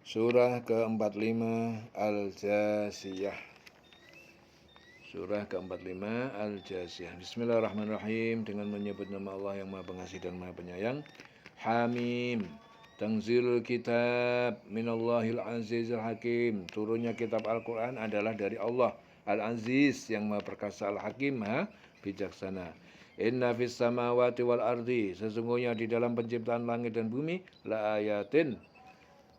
Surah ke-45 Al-Jasiyah. Surah ke-45 Al-Jasiyah. Bismillahirrahmanirrahim. Dengan menyebut nama Allah yang Maha Pengasih dan Maha Penyayang. Hamim. Tanzilul kitab minallahil azizil hakim. Turunnya kitab Al-Quran adalah dari Allah Al-Aziz yang Maha Perkasa, Al-Hakim, Maha Bijaksana. Inna fis samawati wal ardi. Sesungguhnya di dalam penciptaan langit dan bumi la ayatin,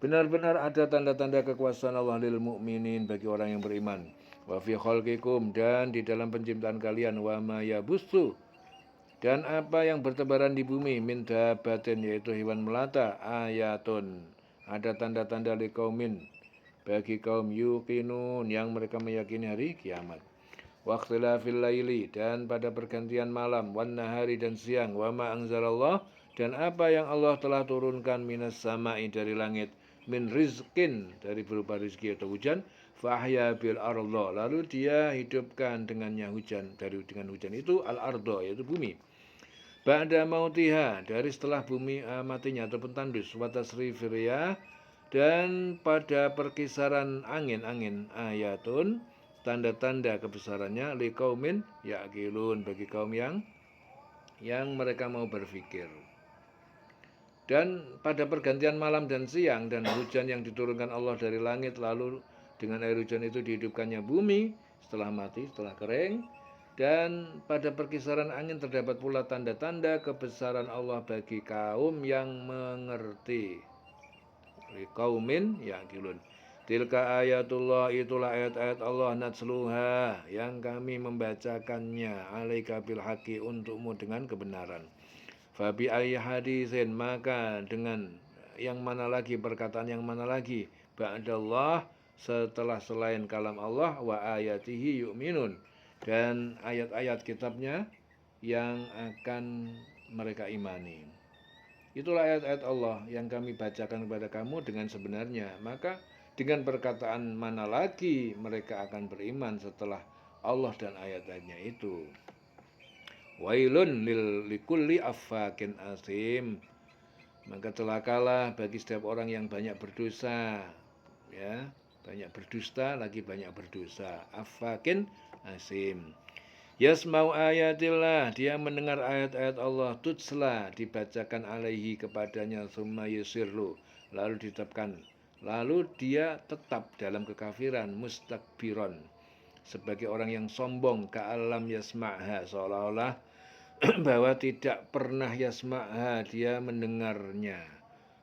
benar-benar ada tanda-tanda kekuasaan Allah lil mu'minin, bagi orang yang beriman. Wa fi khalqikum, dan di dalam penciptaan kalian, wa ma yabussu, dan apa yang bertebaran di bumi, min dabatin, yaitu hewan melata, ayatun, ada tanda-tanda liqaumin, bagi kaum yuqinun, yang mereka meyakini hari kiamat. Waqtilafil laili, dan pada pergantian malam, wan nahari, dan siang, wa ma anzalallah, dan apa yang Allah telah turunkan, minas sama'i, dari langit, min rizkin, dari berupa rizki atau hujan, fahya bil ardo, lalu dia hidupkan dengannya hujan, dengan hujan itu al ardo, yaitu bumi, ba'da mautiha, dari setelah bumi matinya ataupun tandus, watasrifir riyah, dan pada perkisaran angin-angin, ayatun, tanda-tanda kebesarannya, liqaumin ya'qilun, bagi kaum yang mereka mau berpikir. Dan pada pergantian malam dan siang, dan hujan yang diturunkan Allah dari langit, lalu dengan air hujan itu dihidupkannya bumi setelah mati, setelah kering. Dan pada perkisaran angin terdapat pula tanda-tanda kebesaran Allah bagi kaum yang mengerti. Liqaumin ya'qilun. Tilka ayatullah, itulah ayat-ayat Allah, natsluha, yang kami membacakannya, alaika bil haqi, untukmu dengan kebenaran. Fabi ayyi hadisin, maka dengan yang mana lagi, perkataan yang mana lagi, ba'dallah, setelah selain kalam Allah, wa ayatihi yu'minun, dan ayat-ayat kitabnya yang akan mereka imani. Itulah ayat-ayat Allah yang kami bacakan kepada kamu dengan sebenarnya. Maka dengan perkataan mana lagi mereka akan beriman setelah Allah dan ayat-ayatnya itu. Wailun likulli affakin asim, maka celakalah bagi setiap orang yang banyak berdosa, ya, banyak berdusta lagi banyak berdosa. Affakin asim. Yasmau ayatillah, dia mendengar ayat-ayat Allah, tutsla, dibacakan alaihi, kepadanya, summa yusirlu, lalu ditetapkan, lalu dia tetap dalam kekafiran, mustakbiron, sebagai orang yang sombong, ka'alam yasma'ha, seolah-olah bahwa tidak pernah yasma'ha, dia mendengarnya.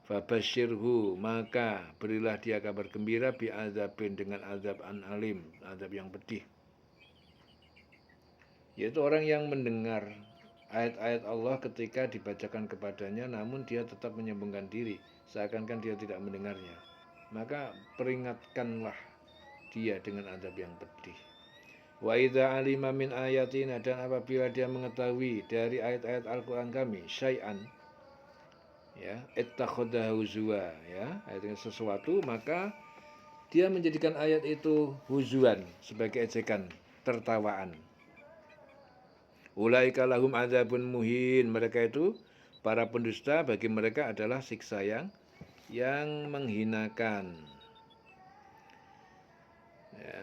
Fabashirhu, maka berilah dia kabar gembira, bi'adzabin, dengan azab an alim, azab yang pedih. Yaitu orang yang mendengar ayat-ayat Allah ketika dibacakan kepadanya, namun dia tetap menyombongkan diri, seakan-akan dia tidak mendengarnya. Maka peringatkanlah dia dengan azab yang pedih. Wa idza alima min ayatina, dan apabila dia mengetahui dari ayat-ayat Al-Quran kami, syai'an, ya, ittakhadahu huzwa, ya, ayat sesuatu, maka dia menjadikan ayat itu huzuan, sebagai ejekan, tertawaan. Ulaika lahum adzabun muhin, mereka itu para pendusta, bagi mereka adalah siksa yang menghinakan. Ya.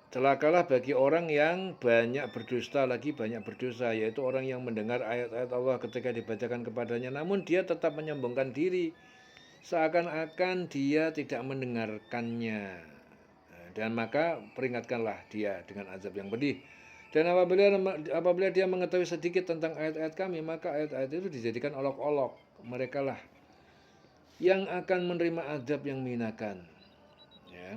Celakalah bagi orang yang banyak berdusta lagi banyak berdosa, yaitu orang yang mendengar ayat-ayat Allah ketika dibacakan kepadanya, namun dia tetap menyombongkan diri, seakan-akan dia tidak mendengarkannya. Dan maka peringatkanlah dia dengan azab yang pedih. Dan apabila dia mengetahui sedikit tentang ayat-ayat kami, maka ayat-ayat itu dijadikan olok-olok. Mereka lah yang akan menerima azab yang menghinakan. Ya.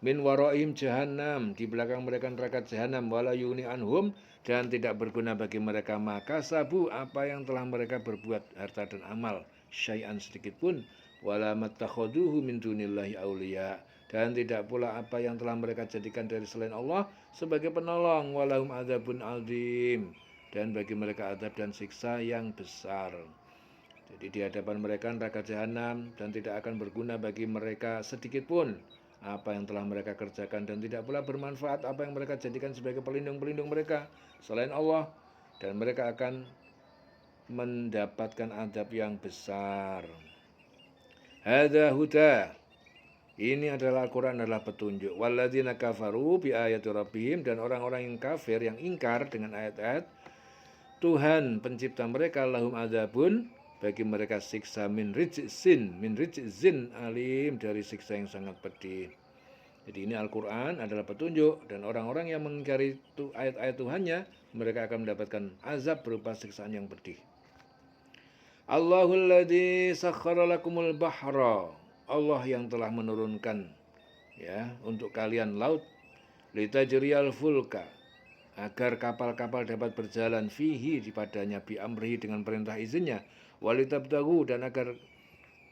Min waraihim jahannam, di belakang mereka neraka jahanam, wala yuni anhum, dan tidak berguna bagi mereka maka sabu, apa yang telah mereka berbuat, harta dan amal, syai'an, sedikit pun, wala mattakhaduhu min dunillahi auliya, dan tidak pula apa yang telah mereka jadikan dari selain Allah sebagai penolong, walahum adzabun azim, dan bagi mereka azab dan siksa yang besar. Jadi di hadapan mereka neraka jahanam, dan tidak akan berguna bagi mereka sedikit pun apa yang telah mereka kerjakan, dan tidak pula bermanfaat apa yang mereka jadikan sebagai pelindung-pelindung mereka selain Allah, dan mereka akan mendapatkan azab yang besar. Hadza huda, Ini adalah Al-Quran adalah petunjuk. Walladzina kafaru bi ayati rabbihim, dan orang-orang yang kafir yang ingkar dengan ayat-ayat Tuhan pencipta mereka, lahum adzabun, bagi mereka siksa min rijzin alim, dari siksa yang sangat pedih. Jadi ini Al-Quran adalah petunjuk, dan orang-orang yang mengingkari ayat-ayat Tuhannya, mereka akan mendapatkan azab berupa siksaan yang pedih. Allahul ladzi sakhkhara lakumul bahra, Allah yang telah menurunkan ya untuk kalian laut, litajriyal fulka, agar kapal-kapal dapat berjalan fihi dipadanya, bi amrihi, dengan perintah izinnya, walitabtagu, dan agar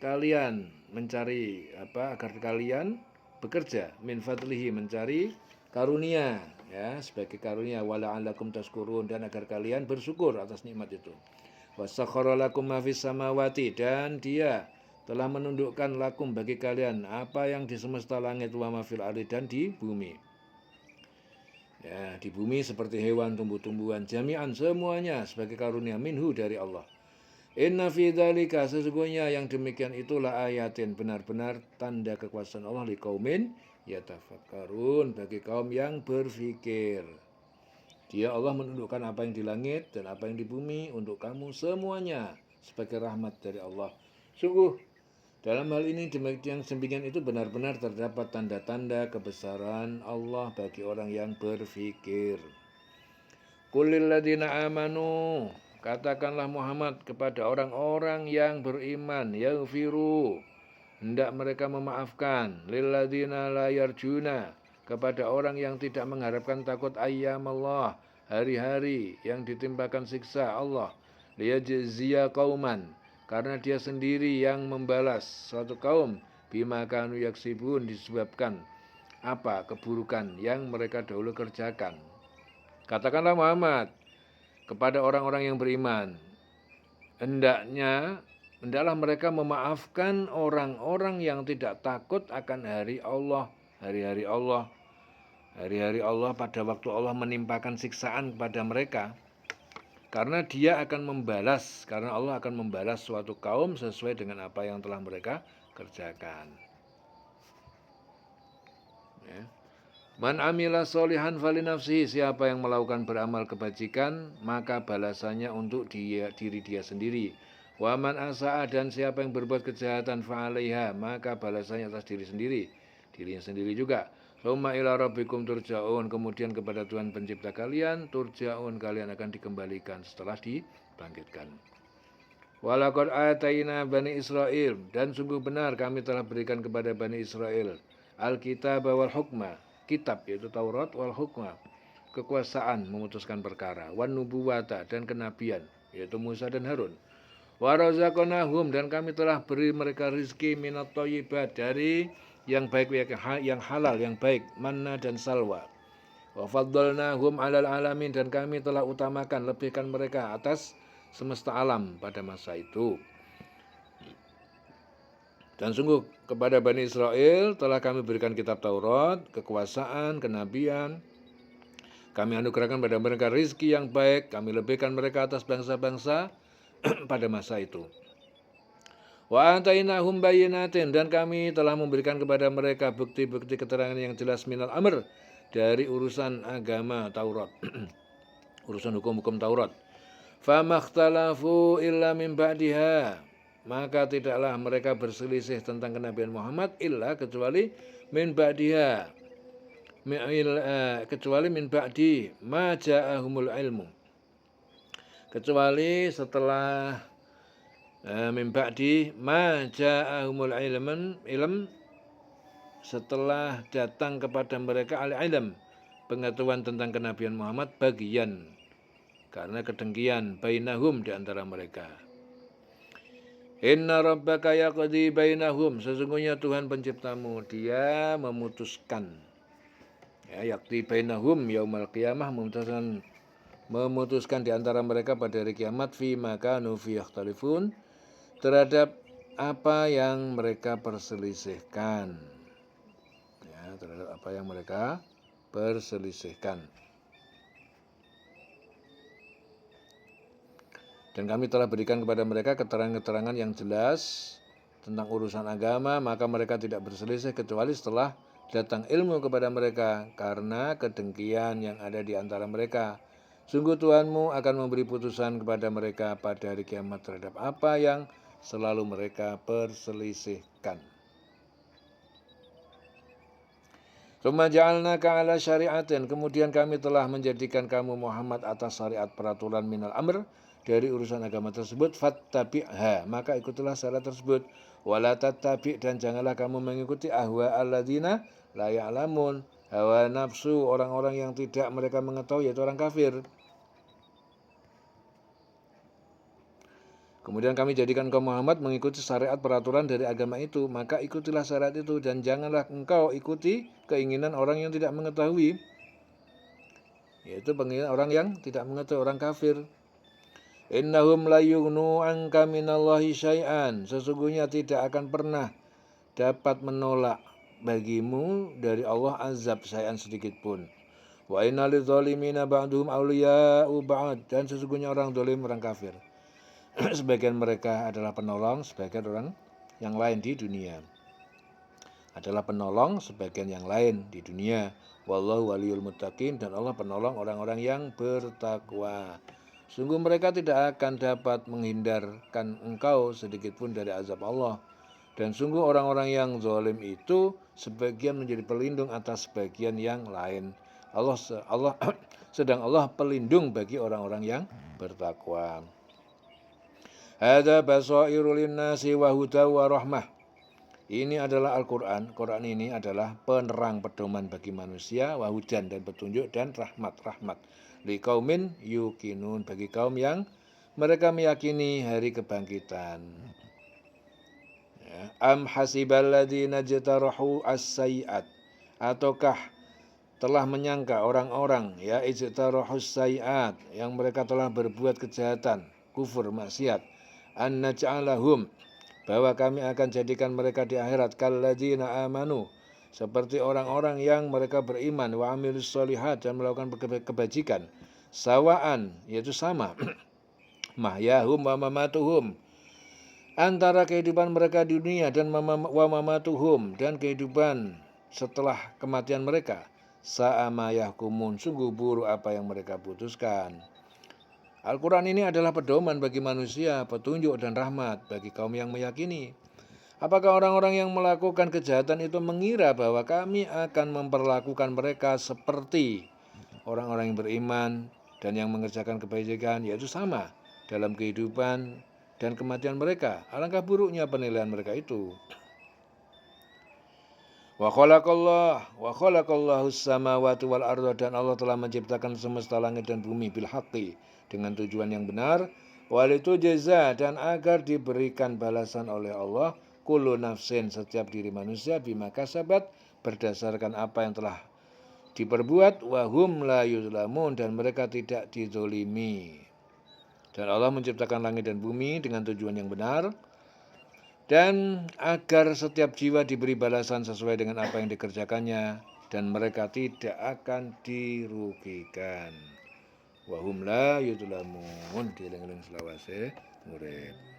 kalian mencari agar kalian bekerja, min fadlihi, mencari karunia ya, sebagai karunia, wala'allakum tashkurun, dan agar kalian bersyukur atas nikmat itu. Wasakhkhara lakum ma fis samawati, dan dia telah menundukkan lakum, bagi kalian, apa yang di semesta langit, wa ma fil ardi, dan di bumi. Ya, di bumi seperti hewan, tumbuh-tumbuhan, jami'an, semuanya sebagai karunia, minhu, dari Allah. Inna fi dzalika, sesungguhnya yang demikian itulah ayatin, benar-benar tanda kekuasaan Allah, liqaumin yatafakkarun, bagi kaum yang berfikir. Dia Allah menundukkan apa yang di langit dan apa yang di bumi untuk kamu semuanya sebagai rahmat dari Allah. Sungguh dalam hal ini yang demikian itu benar-benar terdapat tanda-tanda kebesaran Allah bagi orang yang berfikir. Qul lil ladzina amanu, katakanlah Muhammad kepada orang-orang yang beriman, yaghfiru, hendak mereka memaafkan, lil ladzina la yarjuna, kepada orang yang tidak mengharapkan takut ayyam Allah, hari-hari yang ditimpakan siksa Allah, liyajziya qauman, karena dia sendiri yang membalas suatu kaum, bima kanu yaksibun, disebabkan apa keburukan yang mereka dahulu kerjakan. Katakanlah Muhammad kepada orang-orang yang beriman, hendaklah mereka memaafkan orang-orang yang tidak takut akan hari Allah, hari-hari Allah, hari-hari Allah, pada waktu Allah menimpakan siksaan kepada mereka, karena dia akan membalas, karena Allah akan membalas suatu kaum sesuai dengan apa yang telah mereka kerjakan. Ya. Man amila solihan falinafsihi, siapa yang melakukan beramal kebajikan, maka balasannya untuk diri dia sendiri. Wa man asa'a, dan siapa yang berbuat kejahatan, fa'alaiha, maka balasannya atas diri sendiri, dirinya sendiri juga. Summa ila rabbikum turja'un, kemudian kepada Tuhan pencipta kalian, turja'un, kalian akan dikembalikan setelah dibangkitkan. Walaqad ataina bani Israil, dan sungguh benar kami telah berikan kepada Bani Israel al-kitab wal hukma, kitab yaitu Taurat, wal hukma, kekuasaan memutuskan perkara, wan nubuwata, dan kenabian yaitu Musa dan Harun, wa razaqnahum, dan kami telah beri mereka rizki, minat thayyibat, dari yang baik, yang halal, yang baik, manna dan salwa, wa faddalnahum alal alamin, dan kami telah utamakan, lebihkan mereka atas semesta alam pada masa itu. Dan sungguh kepada Bani Israel telah kami berikan kitab Taurat, kekuasaan, kenabian. Kami anugerahkan pada mereka rizki yang baik, kami lebihkan mereka atas bangsa-bangsa pada masa itu. Wa atainahum bayyinatin, dan kami telah memberikan kepada mereka bukti-bukti keterangan yang jelas, minal amr, dari urusan agama Taurat, urusan hukum-hukum Taurat. Famakhtalafu illa min ba'diha, maka tidaklah mereka berselisih tentang kenabian Muhammad illa kecuali min ba'diha, kecuali min ba'di ma ja'ahumul ilmu, kecuali setelah min ba'di ma ja'ahumul ilm, setelah datang kepada mereka al-ilm, pengetahuan tentang kenabian Muhammad, bagian, karena kedengkian, bainahum, di antara mereka. Inna rabbaka yaqdi bainahum, sesungguhnya Tuhan penciptamu, dia memutuskan, ya, yaqdi bainahum yaumal qiyamah, memutuskan di antara mereka pada hari kiamat, fi makanu fi yakhtalifun, terhadap apa yang mereka perselisihkan, ya, terhadap apa yang mereka perselisihkan. Dan kami telah berikan kepada mereka keterangan-keterangan yang jelas tentang urusan agama, maka mereka tidak berselisih kecuali setelah datang ilmu kepada mereka karena kedengkian yang ada di antara mereka. Sungguh Tuhanmu akan memberi putusan kepada mereka pada hari kiamat terhadap apa yang selalu mereka perselisihkan. Tsumma ja'alnaka 'ala syari'atin, kemudian kami telah menjadikan kamu Muhammad atas syariat peraturan minal amr dari urusan agama tersebut, fattabi'ha, maka ikutilah syariat tersebut, wala tattabi', dan janganlah kamu mengikuti ahwa alladzina la ya'lamun, hawa nafsu orang-orang yang tidak mereka mengetahui, yaitu orang kafir. Kemudian kami jadikan engkau Muhammad mengikuti syariat peraturan dari agama itu, maka ikutilah syariat itu dan janganlah engkau ikuti keinginan orang yang tidak mengetahui, yaitu penginginan orang yang tidak mengetahui, orang kafir. Innahum la yughnu anka minallahi syai'an, sesungguhnya tidak akan pernah dapat menolak bagimu dari Allah azab syai'an sedikit pun. Wa inna lidzalimina ba'duhum awliya'u ba'd, dan sesungguhnya orang zalim, orang kafir, sebagian mereka adalah penolong sebagian orang yang lain di dunia. Adalah penolong sebagian yang lain di dunia. Wallahu waliyul muttaqin, dan Allah penolong orang-orang yang bertakwa. Sungguh mereka tidak akan dapat menghindarkan engkau sedikit pun dari azab Allah. Dan sungguh orang-orang yang zalim itu sebagian menjadi pelindung atas sebagian yang lain. Sedang Allah pelindung bagi orang-orang yang bertakwa. Hadza basairu linnasi wa huda wa rahmah. Ini adalah Al-Quran. Quran ini adalah penerang pedoman bagi manusia, wahudan, dan petunjuk, dan rahmat. Liqaumin yuqinun, bagi kaum yang mereka meyakini hari kebangkitan. Ya. Am hasiballadzina jtarahu as-sayyi'at, ataukah telah menyangka orang-orang ya ijtarahu as-sayyi'at, yang mereka telah berbuat kejahatan, kufur, maksiat, an naj'alahum, bahwa kami akan jadikan mereka di akhirat kalladzina amanu, seperti orang-orang yang mereka beriman, wa amilus sholihat, dan melakukan kebajikan, sawaan, yaitu sama, mahyahum wa mamatuhum, antara kehidupan mereka di dunia dan wa mamatuhum, dan kehidupan setelah kematian mereka, sa'ama yahkumun, sungguh buruk apa yang mereka putuskan. Al-Quran ini adalah pedoman bagi manusia, petunjuk dan rahmat bagi kaum yang meyakini. Apakah orang-orang yang melakukan kejahatan itu mengira bahwa kami akan memperlakukan mereka seperti orang-orang yang beriman dan yang mengerjakan kebajikan, yaitu sama dalam kehidupan dan kematian mereka? Alangkah buruknya penilaian mereka itu. Wa khalaqallahu as-samawati wal arda, dan Allah telah menciptakan semesta langit dan bumi bil haqqi, dengan tujuan yang benar, walitu jaza, dan agar diberikan balasan oleh Allah, kullu nafsin, setiap diri manusia, bima kasabat, berdasarkan apa yang telah diperbuat, wa hum la yuzlamun, dan mereka tidak dizolimi. Dan Allah menciptakan langit dan bumi dengan tujuan yang benar, dan agar setiap jiwa diberi balasan sesuai dengan apa yang dikerjakannya, dan mereka tidak akan dirugikan. Wa hum la yuzlamun, dieling-eling selawase urip.